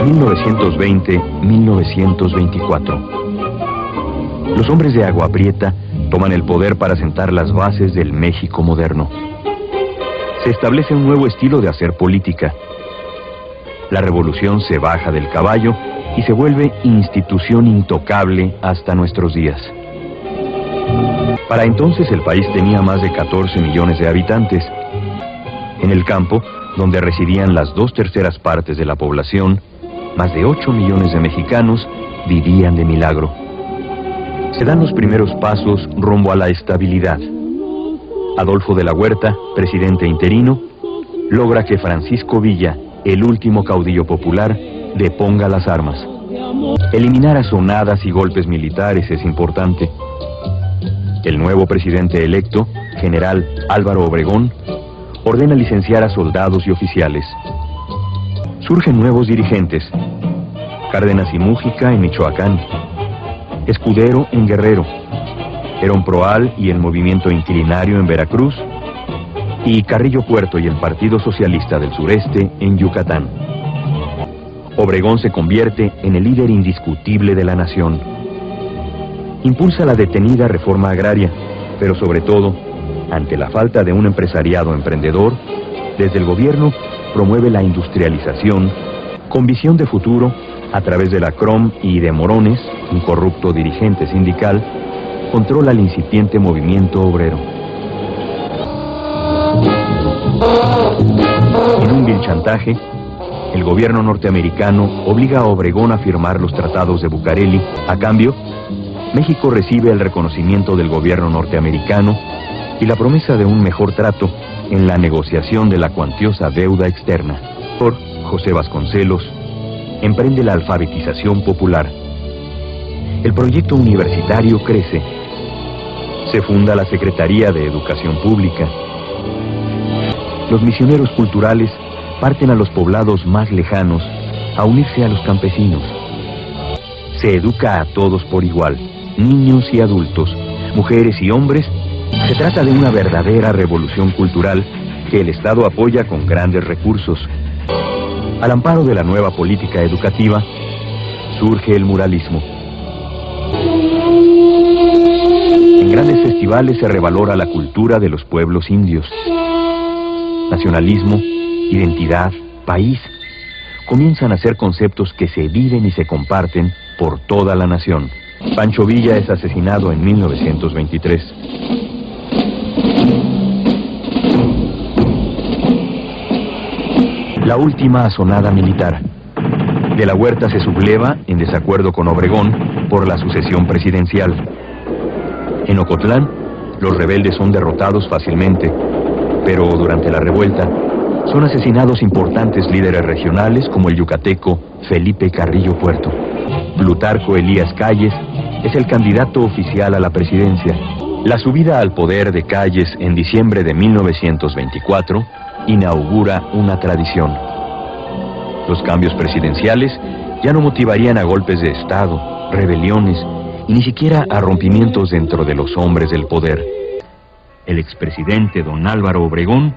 1920-1924. Los hombres de Agua Prieta toman el poder para sentar las bases del México moderno. Se establece un nuevo estilo de hacer política. La revolución se baja del caballo y se vuelve institución intocable hasta nuestros días. Para entonces el país tenía más de 14 millones de habitantes. En el campo, donde residían las 2/3 partes de la población, más de 8 millones de mexicanos vivían de milagro. Se dan los primeros pasos rumbo a la estabilidad. Adolfo de la Huerta, presidente interino, logra que Francisco Villa, el último caudillo popular, deponga las armas. Eliminar azonadas y golpes militares es importante. El nuevo presidente electo, general Álvaro Obregón, ordena licenciar a soldados y oficiales. Surgen nuevos dirigentes: Cárdenas y Mújica en Michoacán, Escudero en Guerrero, Herón Proal y el Movimiento Inquilinario en Veracruz, y Carrillo Puerto y el Partido Socialista del Sureste en Yucatán. Obregón se convierte en el líder indiscutible de la nación. Impulsa la detenida reforma agraria, pero sobre todo, ante la falta de un empresariado emprendedor, desde el gobierno promueve la industrialización con visión de futuro a través de la CROM, y de Morones, un corrupto dirigente sindical, controla el incipiente movimiento obrero. En un vil chantaje, el gobierno norteamericano obliga a Obregón a firmar los tratados de Bucareli. A cambio, México recibe el reconocimiento del gobierno norteamericano y la promesa de un mejor trato en la negociación de la cuantiosa deuda externa. Por José Vasconcelos emprende la alfabetización popular. El proyecto universitario crece. Se funda la Secretaría de Educación Pública. Los misioneros culturales parten a los poblados más lejanos a unirse a los campesinos. Se educa a todos por igual, niños y adultos, mujeres y hombres. Se trata de una verdadera revolución cultural que el Estado apoya con grandes recursos. Al amparo de la nueva política educativa, surge el muralismo. En grandes festivales se revalora la cultura de los pueblos indios. Nacionalismo, identidad, país, comienzan a ser conceptos que se viven y se comparten por toda la nación. Pancho Villa es asesinado en 1923. La última asonada militar. De la Huerta se subleva, en desacuerdo con Obregón, por la sucesión presidencial. En Ocotlán, los rebeldes son derrotados fácilmente, pero durante la revuelta son asesinados importantes líderes regionales como el yucateco Felipe Carrillo Puerto. Plutarco Elías Calles es el candidato oficial a la presidencia. La subida al poder de Calles en diciembre de 1924 inaugura una tradición. Los cambios presidenciales ya no motivarían a golpes de Estado, rebeliones y ni siquiera a rompimientos dentro de los hombres del poder. El expresidente don Álvaro Obregón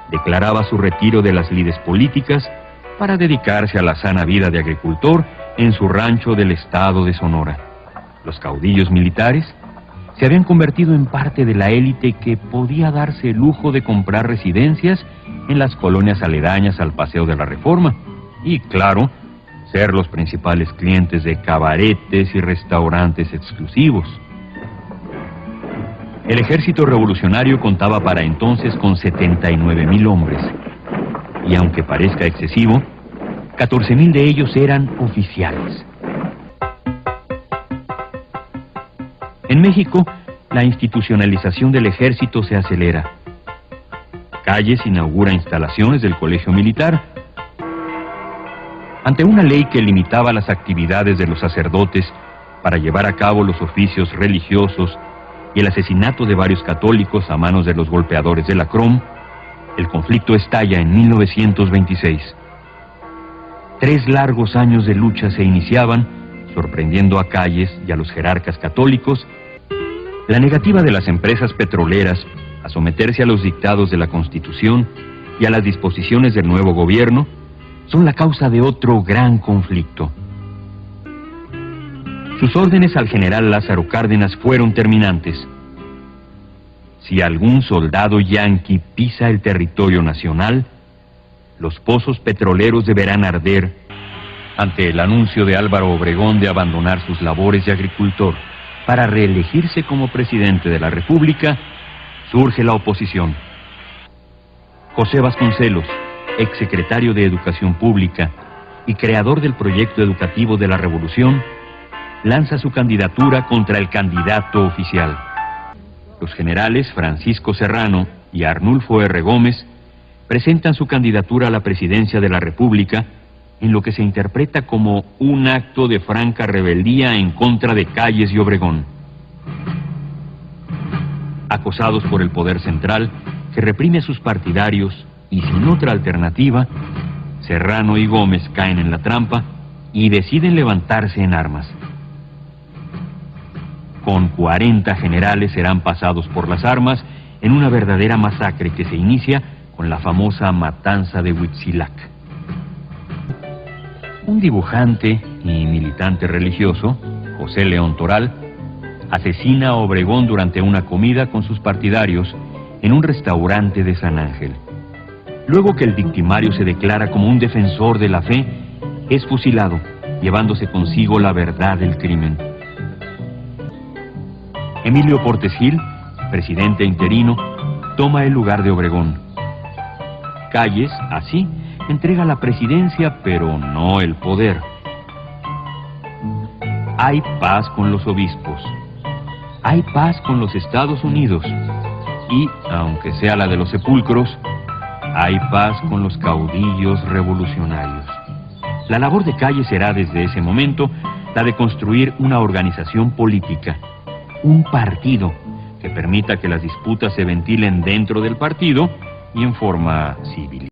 declaraba su retiro de las lides políticas para dedicarse a la sana vida de agricultor en su rancho del estado de Sonora. Los caudillos militares se habían convertido en parte de la élite que podía darse el lujo de comprar residencias en las colonias aledañas al Paseo de la Reforma y, claro, ser los principales clientes de cabaretes y restaurantes exclusivos. El ejército revolucionario contaba para entonces con 79,000 hombres, y aunque parezca excesivo, 14,000 de ellos eran oficiales. En México, la institucionalización del ejército se acelera. Calles inaugura instalaciones del Colegio Militar. Ante una ley que limitaba las actividades de los sacerdotes para llevar a cabo los oficios religiosos y el asesinato de varios católicos a manos de los golpeadores de la CROM, el conflicto estalla en 1926. 3 largos años de lucha se iniciaban, sorprendiendo a Calles y a los jerarcas católicos. La negativa de las empresas petroleras a someterse a los dictados de la Constitución y a las disposiciones del nuevo gobierno son la causa de otro gran conflicto. Sus órdenes al general Lázaro Cárdenas fueron terminantes. Si algún soldado yanqui pisa el territorio nacional, los pozos petroleros deberán arder. Ante el anuncio de Álvaro Obregón de abandonar sus labores de agricultor para reelegirse como presidente de la República, surge la oposición. José Vasconcelos, exsecretario de Educación Pública y creador del proyecto educativo de la Revolución, lanza su candidatura contra el candidato oficial. Los generales Francisco Serrano y Arnulfo R. Gómez presentan su candidatura a la presidencia de la República en lo que se interpreta como un acto de franca rebeldía en contra de Calles y Obregón. Acosados por el poder central, que reprime a sus partidarios y sin otra alternativa, Serrano y Gómez caen en la trampa y deciden levantarse en armas. Con 40 generales serán pasados por las armas en una verdadera masacre que se inicia con la famosa matanza de Huitzilac. Un dibujante y militante religioso, José León Toral, asesina a Obregón durante una comida con sus partidarios en un restaurante de San Ángel. Luego que el victimario se declara como un defensor de la fe, es fusilado, llevándose consigo la verdad del crimen. Emilio Portes Gil, presidente interino, toma el lugar de Obregón. Calles, así, entrega la presidencia, pero no el poder. Hay paz con los obispos. Hay paz con los Estados Unidos. Y, aunque sea la de los sepulcros, hay paz con los caudillos revolucionarios. La labor de Calles será desde ese momento la de construir una organización política, un partido que permita que las disputas se ventilen dentro del partido y en forma civilizada.